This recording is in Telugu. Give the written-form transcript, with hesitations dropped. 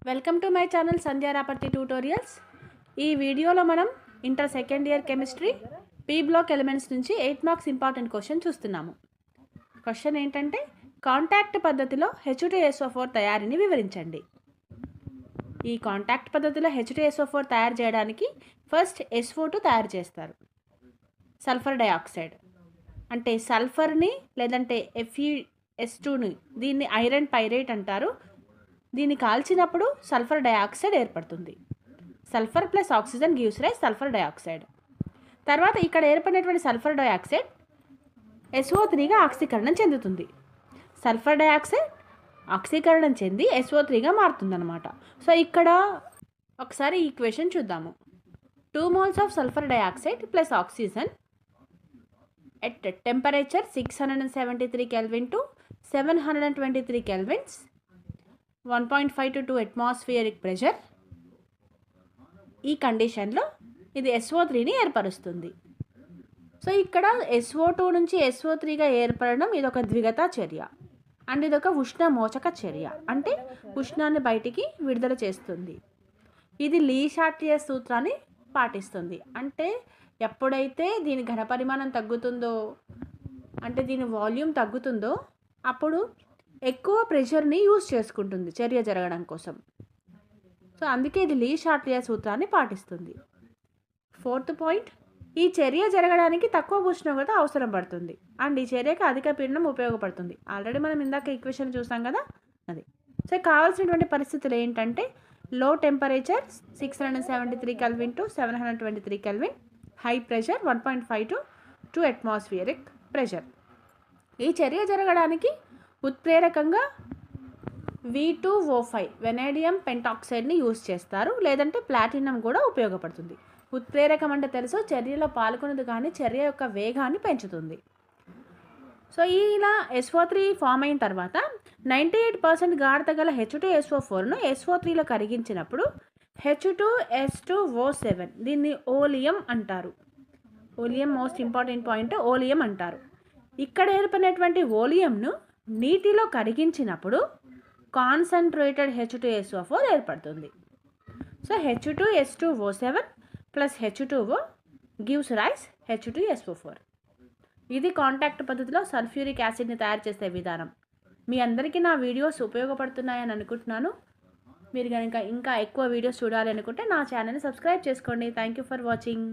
Welcome to my channel Sandhya Raparthi tutorials. ఈ వీడియోలో మనం inter second year chemistry P block elements నుంచి 8 మార్క్స్ ఇంపార్టెంట్ క్వశ్చన్ చూస్తున్నాము. క్వశ్చన్ ఏంటంటే కాంటాక్ట్ పద్ధతిలో H2SO4 తయారీని వివరించండి. ఈ కాంటాక్ట్ పద్ధతిలో H2SO4 తయారు చేయడానికి ఫస్ట్ SO2 తయారు చేస్తారు. సల్ఫర్ డయాక్సైడ్ అంటే సల్ఫర్ని లేదంటే FeS2ని దీన్ని ఐరన్ పైరేట్ అంటారు. దీన్ని కాల్చినప్పుడు సల్ఫర్ డయాక్సైడ్ ఏర్పడుతుంది. Sulphur plus oxygen gives rise sulphur dioxide. తర్వాత ఇక్కడ ఏర్పడినటువంటి సల్ఫర్ డయాక్సైడ్ SO3గా ఆక్సీకరణం చెందుతుంది. సల్ఫర్ డయాక్సైడ్ ఆక్సీకరణం చెంది SO3గా మారుతుందన్నమాట. సో ఇక్కడ ఒకసారి ఈ ఈక్వేషన్ చూద్దాము. 2 moles of sulphur dioxide plus oxygen at temperature 673 Kelvin to 723 kelvins, 1.5 to 2 atmospheric pressure. ఈ కండిషన్లో ఇది SO3ని ఏర్పరుస్తుంది. సో ఇక్కడ SO2 నుంచి SO3గా ఏర్పడడం ఇదొక ద్విఘాత చర్య అండ్ ఇదొక ఉష్ణ మోచక చర్య, అంటే ఉష్ణాన్ని బయటికి విడుదల చేస్తుంది. ఇది లీ షార్ట్లియర్ సూత్రాన్ని పాటిస్తుంది. అంటే ఎప్పుడైతే దీని ఘనపరిమాణం తగ్గుతుందో, అంటే దీని వాల్యూమ్ తగ్గుతుందో, అప్పుడు ఎక్కువ ప్రెషర్ని యూజ్ చేసుకుంటుంది చర్య జరగడం కోసం. సో అందుకే ఇది లీ షార్ట్లియర్ సూత్రాన్ని పాటిస్తుంది. 4th పాయింట్, ఈ చర్య జరగడానికి తక్కువ ఉష్ణోగ్రత అవసరం పడుతుంది అండ్ ఈ చర్యకు అధిక పీడనం ఉపయోగపడుతుంది. ఆల్రెడీ మనం ఇందాక ఈక్వేషన్ చూసాం కదా, అది. సో కావాల్సినటువంటి పరిస్థితులు ఏంటంటే లో temperature 673 Kelvin to 723 Kelvin, high pressure 1.5 to 2 atmospheric pressure. ఈ చర్య జరగడానికి ఉత్ప్రేరకంగా V2O5 వెనేడియం పెంటాక్సైడ్ని యూజ్ చేస్తారు, లేదంటే ప్లాటినం కూడా ఉపయోగపడుతుంది. ఉత్ప్రేరకం అంటే తెలుసు, చర్యలో పాల్గొనదు కానీ చర్య యొక్క వేగాన్ని పెంచుతుంది. సో ఇలా SO3 ఫామ్ అయిన తర్వాత 98% గాఢత గల H2SO4ను SO3లో కరిగించినప్పుడు H2S2O7, దీన్ని ఓలియం అంటారు. Oleum most important point, oleum అంటారు. ఇక్కడ ఏర్పడినటువంటి ఓలియంను నీటిలో కరిగించినప్పుడు కాన్సన్ట్రేటెడ్ H2SO4 ఏర్పడుతుంది. So H2S2O7 plus H2O gives rise H2SO4. ఇది కాంటాక్ట్ పద్ధతిలో సల్ఫ్యూరిక్ యాసిడ్ని తయారు చేసే విధానం. మీ అందరికీ నా వీడియోస్ ఉపయోగపడుతున్నాయని అనుకుంటున్నాను. మీరు కనుక ఇంకా ఎక్కువ వీడియోస్ చూడాలి అనుకుంటే నా ఛానల్ని సబ్స్క్రైబ్ చేసుకోండి. Thank you for watching.